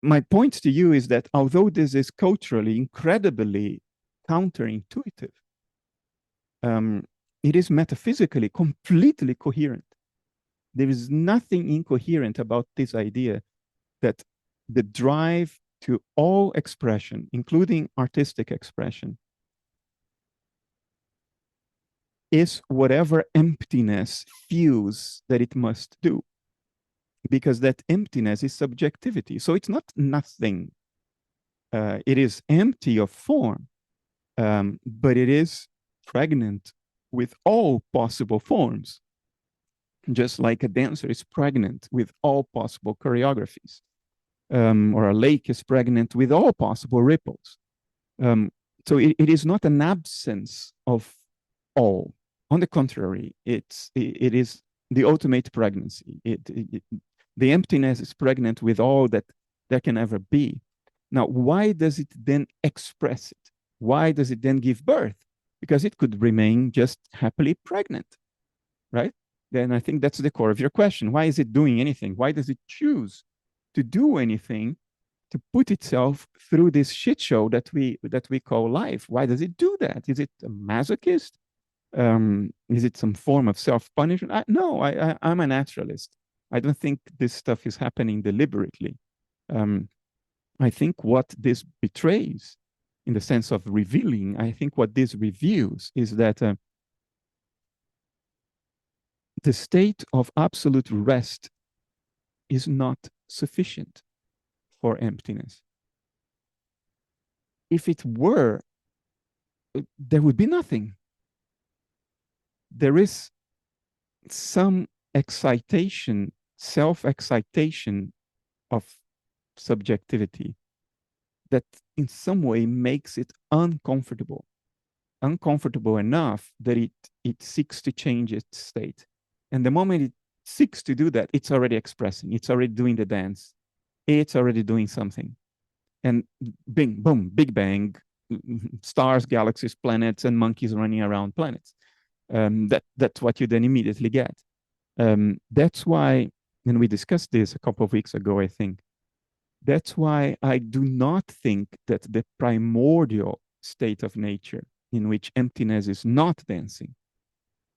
my point to you is that although this is culturally incredibly counterintuitive, it is metaphysically completely coherent. There is nothing incoherent about this idea that the drive to all expression, including artistic expression, is whatever emptiness feels that it must do, because that emptiness is subjectivity. So it's not nothing. It is empty of form, but it is pregnant with all possible forms, just like a dancer is pregnant with all possible choreographies, or a lake is pregnant with all possible ripples. So it is not an absence of all. On the contrary, it is the ultimate pregnancy. The emptiness is pregnant with all that there can ever be. Now, why does it then express it? Why does it then give birth? Because it could remain just happily pregnant, right? Then I think that's the core of your question. Why is it doing anything? Why does it choose to do anything, to put itself through this shit show that we call life? Why does it do that? Is it a masochist? Is it some form of self-punishment? No, I'm a naturalist. I don't think this stuff is happening deliberately. I think what this betrays, in the sense of revealing, I think what this reveals is that the state of absolute rest is not sufficient for emptiness. If it were, there would be nothing. There is some excitation, self-excitation of subjectivity that in some way makes it uncomfortable enough that it seeks to change its state. And the moment it seeks to do that, it's already expressing, it's already doing the dance, it's already doing something. And bing, boom, big bang, stars, galaxies, planets, and monkeys running around planets. That's what you then immediately get. That's why, and we discussed this a couple of weeks ago, I think, that's why I do not think that the primordial state of nature in which emptiness is not dancing,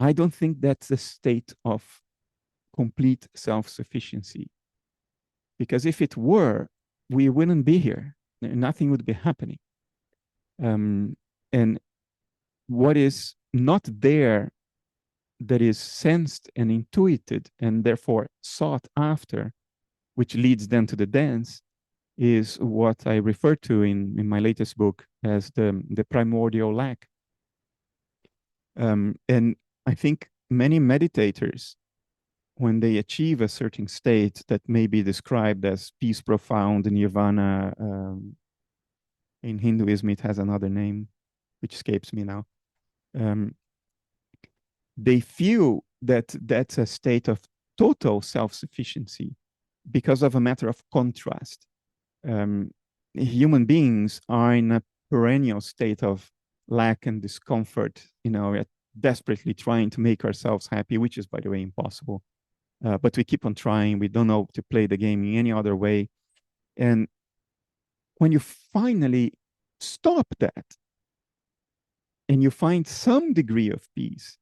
I don't think that's a state of complete self-sufficiency. Because if it were, we wouldn't be here. Nothing would be happening. And what is not there that is sensed and intuited and therefore sought after, which leads then to the dance, is what I refer to in my latest book as the primordial lack. And I think many meditators, when they achieve a certain state that may be described as peace profound, nirvana, in Hinduism it has another name, which escapes me now. They feel that that's a state of total self-sufficiency because of a matter of contrast. Human beings are in a perennial state of lack and discomfort, desperately trying to make ourselves happy, which is, by the way, impossible. But we keep on trying. We don't know to play the game in any other way. And when you finally stop that and you find some degree of peace,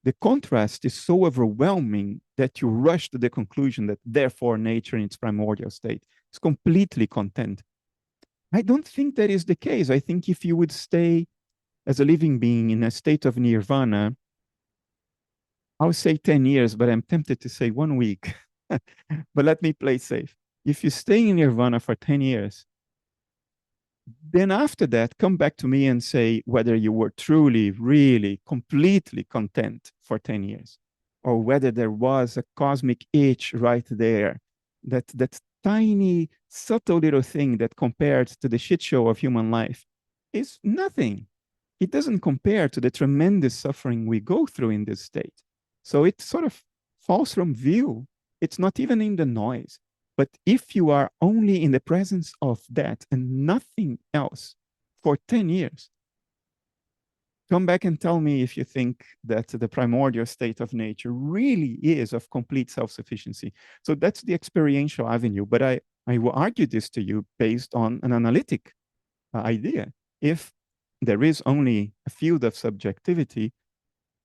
the contrast is so overwhelming that you rush to the conclusion that therefore nature in its primordial state is completely content. I don't think that is the case. I think if you would stay as a living being in a state of nirvana, I would say 10 years, but I'm tempted to say 1 week. But let me play safe. If you stay in nirvana for 10 years, then after that, come back to me and say whether you were truly, really, completely content for 10 years, or whether there was a cosmic itch right there, that tiny, subtle little thing that compared to the shit show of human life is nothing. It doesn't compare to the tremendous suffering we go through in this state. So it sort of falls from view. It's not even in the noise. But if you are only in the presence of that and nothing else for 10 years, come back and tell me if you think that the primordial state of nature really is of complete self-sufficiency. So that's the experiential avenue. But I will argue this to you based on an analytic idea. If there is only a field of subjectivity,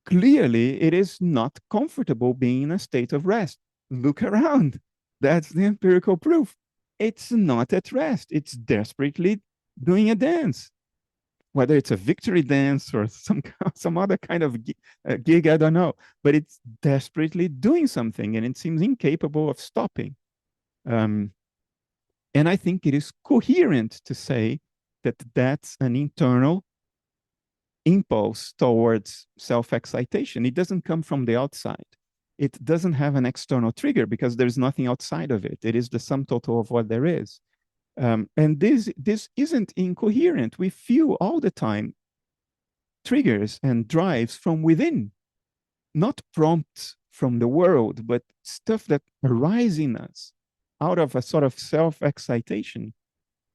clearly it is not comfortable being in a state of rest. Look around. That's the empirical proof. It's not at rest. It's desperately doing a dance, whether it's a victory dance or some other kind of gig, I don't know. But it's desperately doing something, and it seems incapable of stopping. And I think it is coherent to say that that's an internal impulse towards self-excitation. It doesn't come from the outside. It doesn't have an external trigger because there's nothing outside of it. It is the sum total of what there is. And this isn't incoherent. We feel all the time triggers and drives from within, not prompts from the world, but stuff that arise in us out of a sort of self-excitation.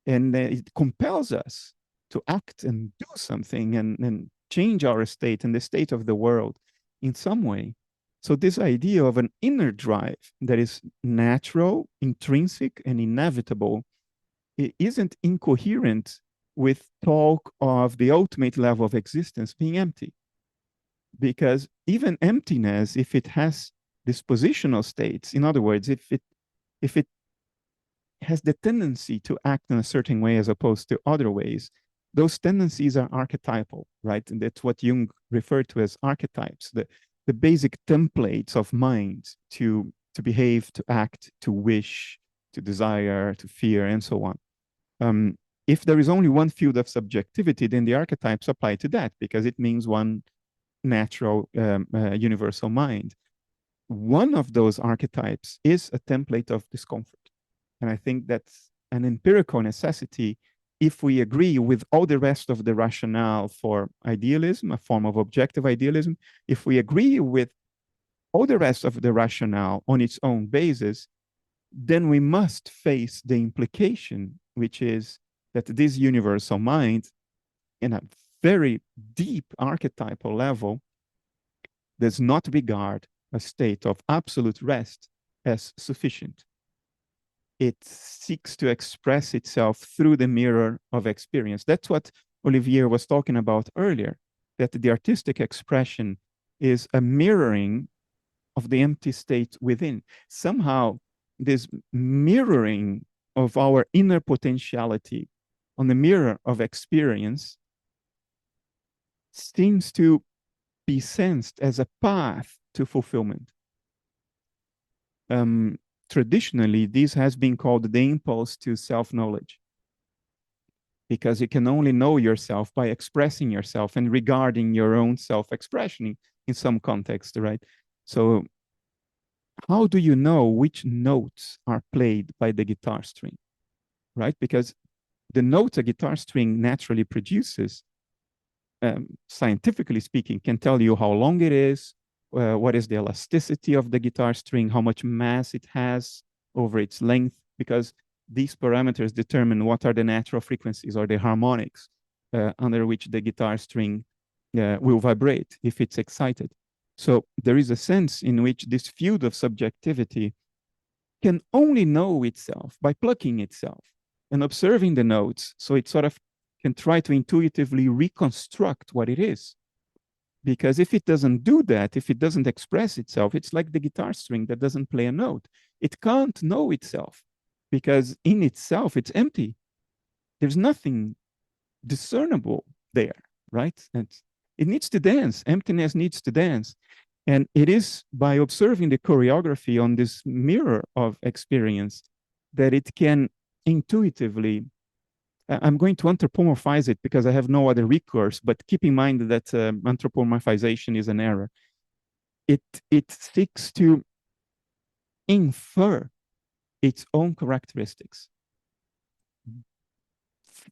And it compels us to act and do something and change our state and the state of the world in some way. So this idea of an inner drive that is natural, intrinsic, and inevitable, it isn't incoherent with talk of the ultimate level of existence being empty. Because even emptiness, if it has dispositional states, in other words, if it has the tendency to act in a certain way as opposed to other ways, those tendencies are archetypal, right? And that's what Jung referred to as archetypes, the basic templates of mind to behave, to act, to wish, to desire, to fear, and so on. If there is only one field of subjectivity, then the archetypes apply to that because it means one natural universal mind. One of those archetypes is a template of discomfort. And I think that's an empirical necessity if we agree with all the rest of the rationale for idealism, a form of objective idealism. If we agree with all the rest of the rationale on its own basis, then we must face the implication, which is that this universal mind, in a very deep archetypal level, does not regard a state of absolute rest as sufficient. It seeks to express itself through the mirror of experience. That's what Olivier was talking about earlier, that the artistic expression is a mirroring of the empty state within. Somehow, this mirroring of our inner potentiality on the mirror of experience seems to be sensed as a path to fulfillment. Traditionally, this has been called the impulse to self-knowledge, because you can only know yourself by expressing yourself and regarding your own self-expression in some context, right? So how do you know which notes are played by the guitar string, right? Because the notes a guitar string naturally produces, scientifically speaking, can tell you how long it is, what is the elasticity of the guitar string, how much mass it has over its length, because these parameters determine what are the natural frequencies or the harmonics under which the guitar string will vibrate if it's excited. So there is a sense in which this field of subjectivity can only know itself by plucking itself and observing the notes, so it sort of can try to intuitively reconstruct what it is. Because if it doesn't do that, if it doesn't express itself, it's like the guitar string that doesn't play a note. It can't know itself because in itself, it's empty. There's nothing discernible there, right? And it needs to dance. Emptiness needs to dance. And it is by observing the choreography on this mirror of experience that it can intuitively, I'm going to anthropomorphize it because I have no other recourse, but keep in mind that anthropomorphization is an error. It seeks to infer its own characteristics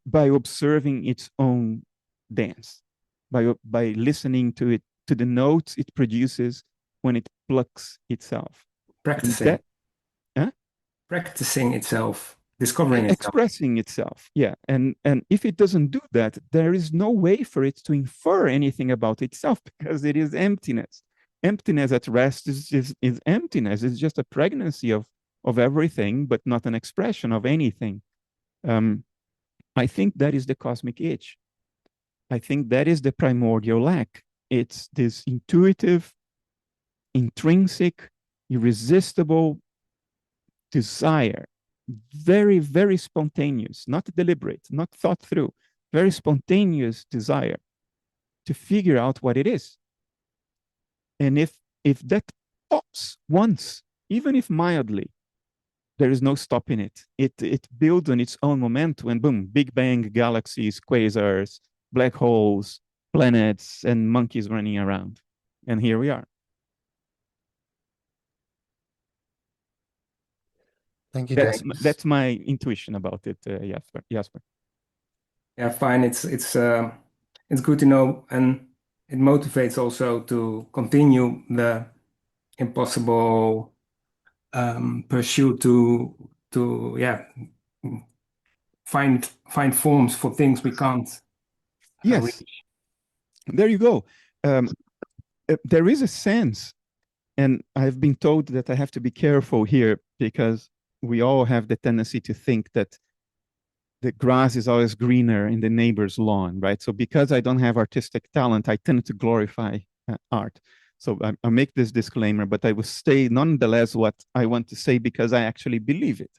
by observing its own dance, by listening to it, to the notes it produces when it plucks itself. Practicing. Practicing itself. Discovering itself. Expressing itself, yeah. And if it doesn't do that, there is no way for it to infer anything about itself because it is emptiness. Emptiness at rest is emptiness. It's just a pregnancy of of everything, but not an expression of anything. I think that is the cosmic itch. I think that is the primordial lack. It's this intuitive, intrinsic, irresistible desire, very, very spontaneous, not deliberate, not thought through, very spontaneous desire to figure out what it is. And if that pops once, even if mildly, there is no stopping it. It builds on its own momentum, and boom, Big Bang, galaxies, quasars, black holes, planets, and monkeys running around. And here we are. Thank you, That's my intuition about it, Jasper. Yeah, fine. It's good to know, and it motivates also to continue the impossible pursuit to find forms for things we can't Yes, reach. there you go. There is a sense, and I've been told that I have to be careful here because we all have the tendency to think that the grass is always greener in the neighbor's lawn, right? So because I don't have artistic talent, I tend to glorify art. So I make this disclaimer, but I will say nonetheless what I want to say because I actually believe it.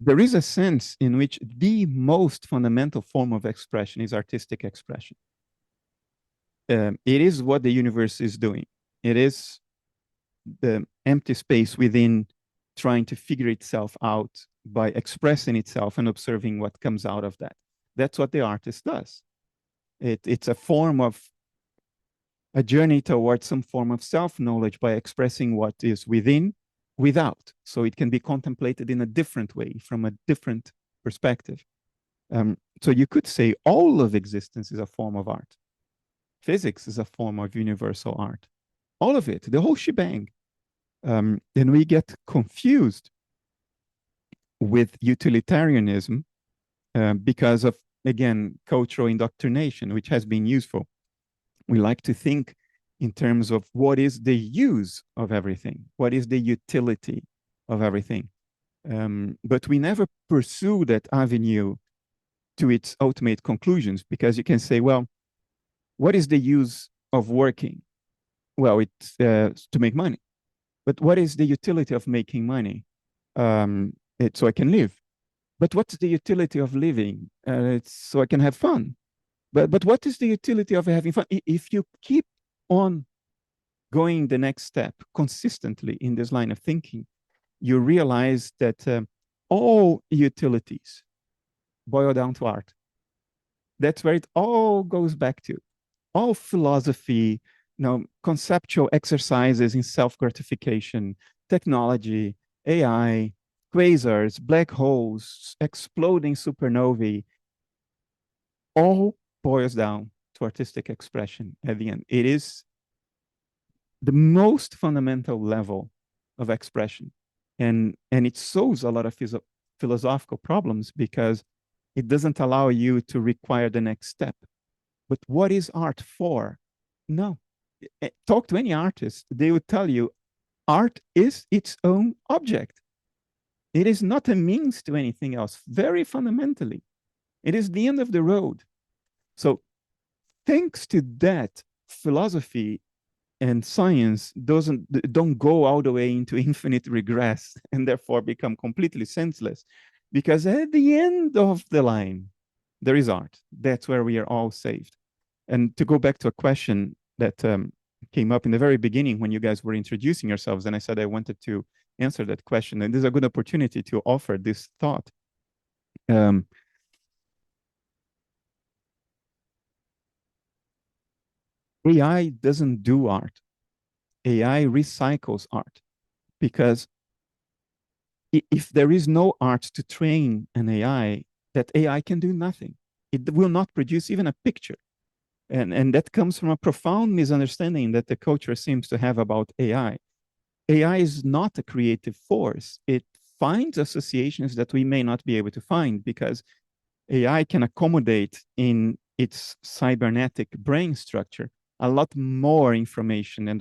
There is a sense in which the most fundamental form of expression is artistic expression. It is what the universe is doing. It is the empty space within trying to figure itself out by expressing itself and observing what comes out of that. That's what the artist does. It's a form of a journey towards some form of self-knowledge by expressing what is within, without. So it can be contemplated in a different way, from a different perspective. So you could say all of existence is a form of art. Physics is a form of universal art. All of it, the whole shebang. And we get confused with utilitarianism because of, again, cultural indoctrination, which has been useful. We like to think in terms of what is the use of everything, what is the utility of everything. But we never pursue that avenue to its ultimate conclusions, because you can say, well, what is the use of working? Well, it's to make money. But what is the utility of making money? It's so I can live. But what's the utility of living? It's so I can have fun. But what is the utility of having fun? If you keep on going the next step consistently in this line of thinking, you realize that all utilities boil down to art. That's where it all goes back to. All philosophy, conceptual exercises in self-gratification, technology, AI, quasars, black holes, exploding supernovae, all boils down to artistic expression at the end. It is the most fundamental level of expression. And it solves a lot of philosophical problems because it doesn't allow you to require the next step. But what is art for? No. Talk to any artist, they would tell you art is its own object. It is not a means to anything else, very fundamentally. It is the end of the road. So thanks to that, philosophy and science don't go all the way into infinite regress and therefore become completely senseless, because at the end of the line, there is art. That's where we are all saved. And to go back to a question that came up in the very beginning when you guys were introducing yourselves, and I said I wanted to answer that question, and this is a good opportunity to offer this thought. AI doesn't do art. AI recycles art, because if there is no art to train an AI, that AI can do nothing. It will not produce even a picture. And that comes from a profound misunderstanding that the culture seems to have about AI. AI is not a creative force. It finds associations that we may not be able to find, because AI can accommodate in its cybernetic brain structure a lot more information than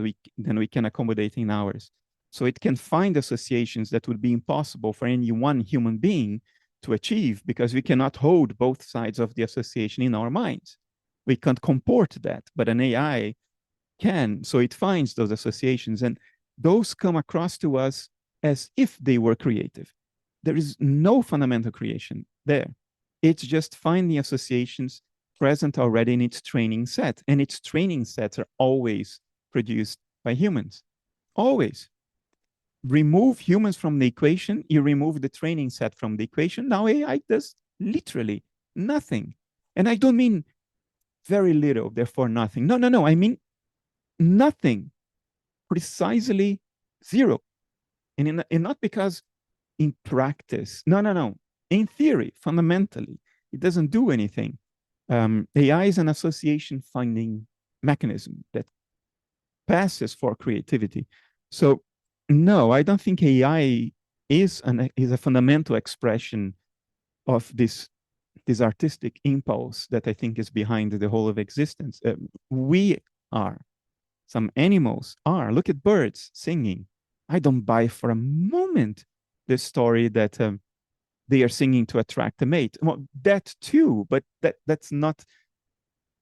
we can accommodate in ours. So it can find associations that would be impossible for any one human being to achieve because we cannot hold both sides of the association in our minds. We can't comport that, but an AI can. So it finds those associations, and those come across to us as if they were creative. There is no fundamental creation there. It's just finding associations present already in its training set. And its training sets are always produced by humans. Always. Remove humans from the equation, you remove the training set from the equation. Now AI does literally nothing. And I don't mean very little, therefore nothing. No, no, no. I mean nothing. Precisely zero. And not because in practice. No, no, no. In theory, fundamentally, it doesn't do anything. AI is an association finding mechanism that passes for creativity. So, no, I don't think AI is a fundamental expression of this artistic impulse that I think is behind the whole of existence. We are. Some animals are. Look at birds singing. I don't buy for a moment the story that they are singing to attract a mate. Well, that too, but that's not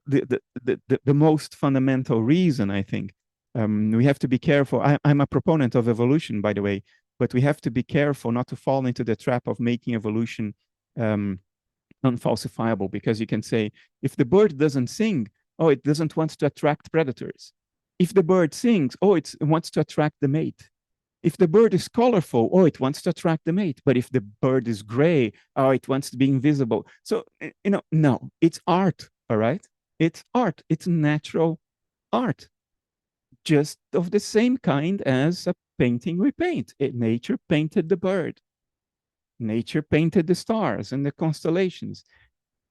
the most fundamental reason, I think. We have to be careful. I'm a proponent of evolution, by the way, but we have to be careful not to fall into the trap of making evolution unfalsifiable, because you can say, if the bird doesn't sing, oh, it doesn't want to attract predators. If the bird sings, oh, it wants to attract the mate. If the bird is colorful, oh, it wants to attract the mate. But if the bird is gray, oh, it wants to be invisible. So, no, it's art, all right? It's art. It's natural art, just of the same kind as a painting we paint. Nature painted the bird. Nature painted the stars and the constellations.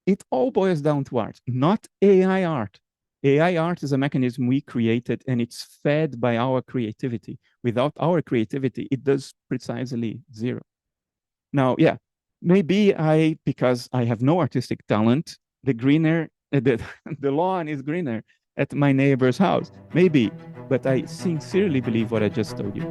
It all boils down to art, not AI art. AI art is a mechanism we created, and it's fed by our creativity. Without our creativity, it does precisely zero. Now, yeah, maybe because I have no artistic talent, the lawn is greener at my neighbor's house. Maybe, but I sincerely believe what I just told you.